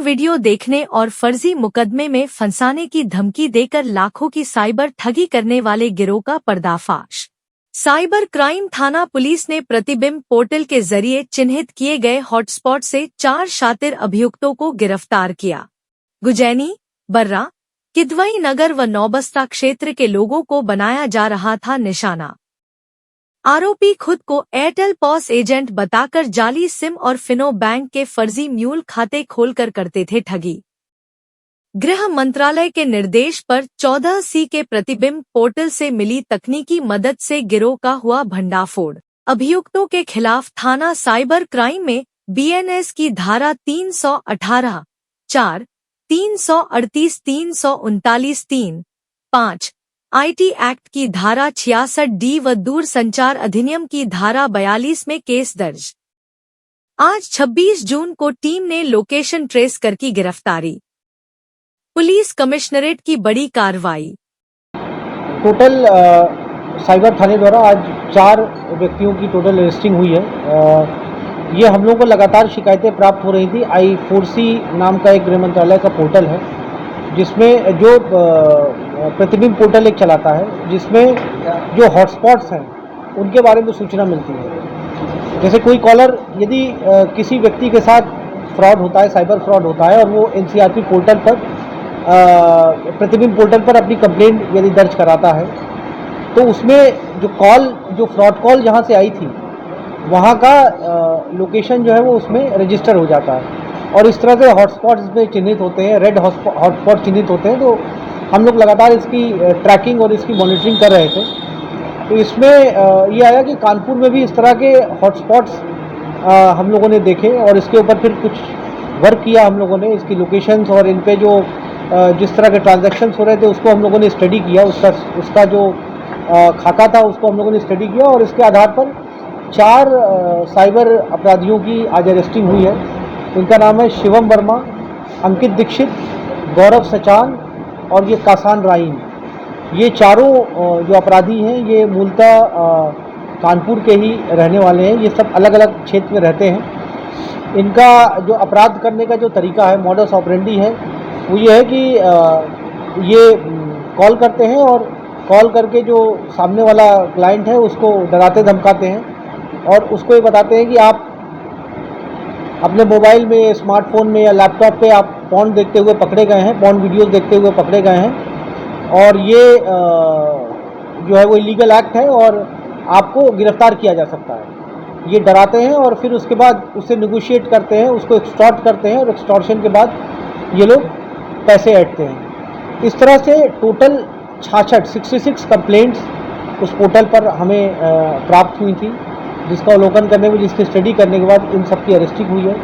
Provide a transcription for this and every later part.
Video देखने और फर्जी मुकदमे में फंसाने की धमकी देकर लाखों की साइबर ठगी करने वाले गिरोह का पर्दाफाश। साइबर क्राइम थाना पुलिस ने प्रतिबिंब पोर्टल के जरिए चिन्हित किए गए हॉटस्पॉट से 4 शातिर अभियुक्तों को गिरफ्तार किया। गुजैनी, बर्रा, किदवई नगर व नौबस्ता क्षेत्र के लोगों को बनाया जा रहा था निशाना। आरोपी खुद को एयरटेल पॉस एजेंट बताकर जाली सिम और फिनो बैंक के फर्जी म्यूल खाते खोलकर करते थे ठगी। गृह मंत्रालय के निर्देश पर 14C के प्रतिबिंब पोर्टल से मिली तकनीकी मदद से गिरोह का हुआ भंडाफोड़। अभियुक्तों के खिलाफ थाना साइबर क्राइम में BNS की धारा 318, 4, 338, 339, 3, 5, IT एक्ट की धारा 66D व दूरसंचार अधिनियम की धारा 42 में केस दर्ज। आज 26 जून को टीम ने लोकेशन ट्रेस कर की गिरफ्तारी। पुलिस कमिश्नरेट की बड़ी कार्रवाई। टोटल साइबर थाने द्वारा आज 4 व्यक्तियों की टोटल अरेस्टिंग हुई है। ये हम लोगों को लगातार शिकायतें प्राप्त हो रही थी। I4C नाम का एक गृह मंत्रालय का पोर्टल है, जिसमें जो प्रतिबिंब पोर्टल एक चलाता है, जिसमें जो हॉटस्पॉट्स हैं उनके बारे में सूचना मिलती है। जैसे कोई कॉलर यदि किसी व्यक्ति के साथ फ्रॉड होता है, साइबर फ्रॉड होता है, और वो NCRP पोर्टल पर प्रतिबिंब पोर्टल पर अपनी कंप्लेंट यदि दर्ज कराता है, तो उसमें जो फ्रॉड कॉल जहाँ से आई थी वहाँ का लोकेशन जो है वो उसमें रजिस्टर हो जाता है। और इस तरह से हॉटस्पॉट्स में चिन्हित होते हैं, रेड हॉटस्पॉट चिन्हित होते हैं। तो हम लोग लगातार इसकी ट्रैकिंग और इसकी मॉनिटरिंग कर रहे थे। तो इसमें ये आया कि कानपुर में भी इस तरह के हॉटस्पॉट्स हम लोगों ने देखे, और इसके ऊपर फिर कुछ वर्क किया हम लोगों ने। इसकी लोकेशंस और इन पे जो जिस तरह के ट्रांजैक्शंस हो रहे थे उसको हम लोगों ने स्टडी किया। उसका जो खाका था उसको हम लोगों ने स्टडी किया, और इसके आधार पर 4 साइबर अपराधियों की आज अरेस्टिंग हुई है। इनका नाम है शिवम वर्मा, अंकित दीक्षित, गौरव सचान और ये कासान राइन। ये चारों जो अपराधी हैं ये मूलतः कानपुर के ही रहने वाले हैं। ये सब अलग अलग क्षेत्र में रहते हैं। इनका जो अपराध करने का जो तरीका है, मॉडस ऑपरेंडी है, वो ये है कि ये कॉल करते हैं और कॉल करके जो सामने वाला क्लाइंट है उसको डराते धमकाते हैं, और उसको ये बताते हैं कि आप अपने मोबाइल में, स्मार्टफोन में या लैपटॉप पे आप पॉर्न देखते हुए पकड़े गए हैं, पॉर्न वीडियोस देखते हुए पकड़े गए हैं, और ये जो है वो इलीगल एक्ट है और आपको गिरफ्तार किया जा सकता है। ये डराते हैं और फिर उसके बाद उससे नेगोशिएट करते हैं, उसको एक्सटॉर्ट करते हैं, और एक्सटॉर्शन के बाद ये लोग पैसे ऐंठते हैं। इस तरह से टोटल 66 कंप्लेंट्स उस पोर्टल पर हमें प्राप्त हुई थी, जिसका अवलोकन करने में, जिसकी स्टडी करने के बाद इन सब की अरेस्टिंग हुई है।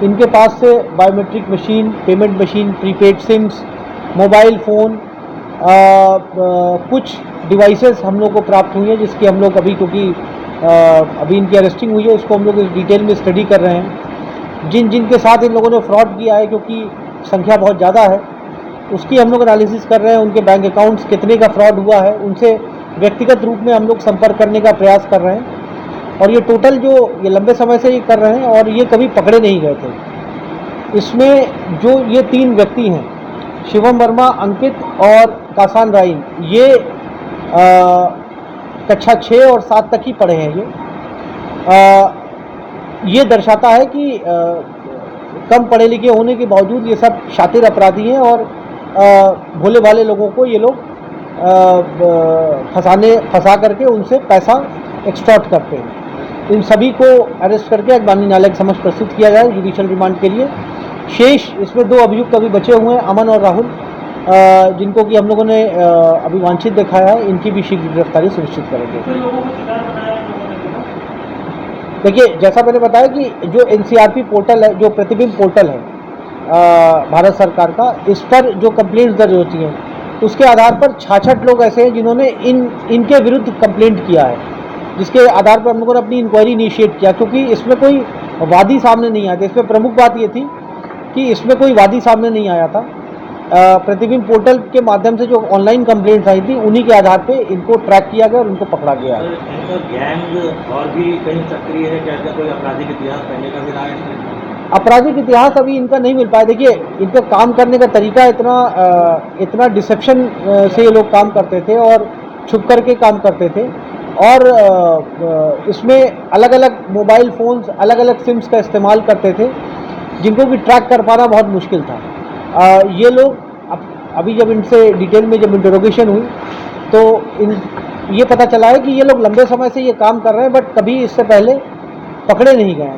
इनके पास से biometric machine, payment machine, prepaid sims, mobile phone, कुछ डिवाइसेस हम लोग को प्राप्त हुई हैं, जिसकी हम लोग अभी, क्योंकि अभी इनकी अरेस्टिंग हुई है, उसको हम लोग डिटेल में स्टडी कर रहे हैं। जिन के साथ इन लोगों ने फ्रॉड किया है, क्योंकि संख्या बहुत ज़्यादा है, उसकी हम लोग एनालिसिस कर रहे हैं। उनके बैंक अकाउंट्स कितने का फ्रॉड हुआ है, उनसे व्यक्तिगत रूप में हम लोग संपर्क करने का प्रयास कर रहे हैं। और ये टोटल जो ये लंबे समय से ये कर रहे हैं, और ये कभी पकड़े नहीं गए थे। इसमें जो ये 3 व्यक्ति हैं, शिवम वर्मा, अंकित और कासान राइन, ये कक्षा 6 और 7 तक ही पढ़े हैं। ये दर्शाता है कि कम पढ़े लिखे होने के बावजूद ये सब शातिर अपराधी हैं, और भोले भाले लोगों को ये लोग फंसा करके उनसे पैसा एक्सटॉर्ट करते हैं। इन सभी को अरेस्ट करके माननीय न्यायालय के समक्ष प्रस्तुत किया जाए जुडिशियल रिमांड के लिए। शेष इसमें 2 अभियुक्त अभी बचे हुए हैं, अमन और राहुल, जिनको कि हम लोगों ने अभी वांछित दिखाया है। इनकी भी शीघ्र गिरफ्तारी सुनिश्चित करेंगे। देखिए, जैसा मैंने बताया कि जो NCRP पोर्टल है, जो प्रतिबिंब पोर्टल है भारत सरकार का, इस पर जो कंप्लेंट्स दर्ज होती हैं उसके आधार पर 66 लोग ऐसे हैं जिन्होंने इनके विरुद्ध कंप्लेंट किया है, जिसके आधार पर हम लोगों ने अपनी इंक्वायरी इनिशिएट किया। क्योंकि इसमें कोई वादी सामने नहीं आया था। इसमें प्रमुख बात ये थी कि इसमें कोई वादी सामने नहीं आया था। प्रतिबिंब पोर्टल के माध्यम से जो ऑनलाइन कंप्लेंट्स आई थी, उन्हीं के आधार पे इनको ट्रैक किया गया और उनको पकड़ा गया। इनका गैंग और भी कहीं सक्रिय है क्या? कोई आपराधिक इतिहास पहले का भी रहा है? आपराधिक इतिहास अभी इनका नहीं मिल पाया। देखिए, इनका काम करने का तरीका इतना डिसेप्शन से ये लोग काम करते थे और छुप करके काम करते थे, और इसमें अलग अलग मोबाइल फ़ोन्स, अलग अलग सिम्स का इस्तेमाल करते थे, जिनको कि ट्रैक कर पाना बहुत मुश्किल था। ये लोग अभी जब इनसे डिटेल में जब इंटरोगेशन हुई तो ये पता चला है कि ये लोग लंबे समय से ये काम कर रहे हैं, बट कभी इससे पहले पकड़े नहीं गए हैं।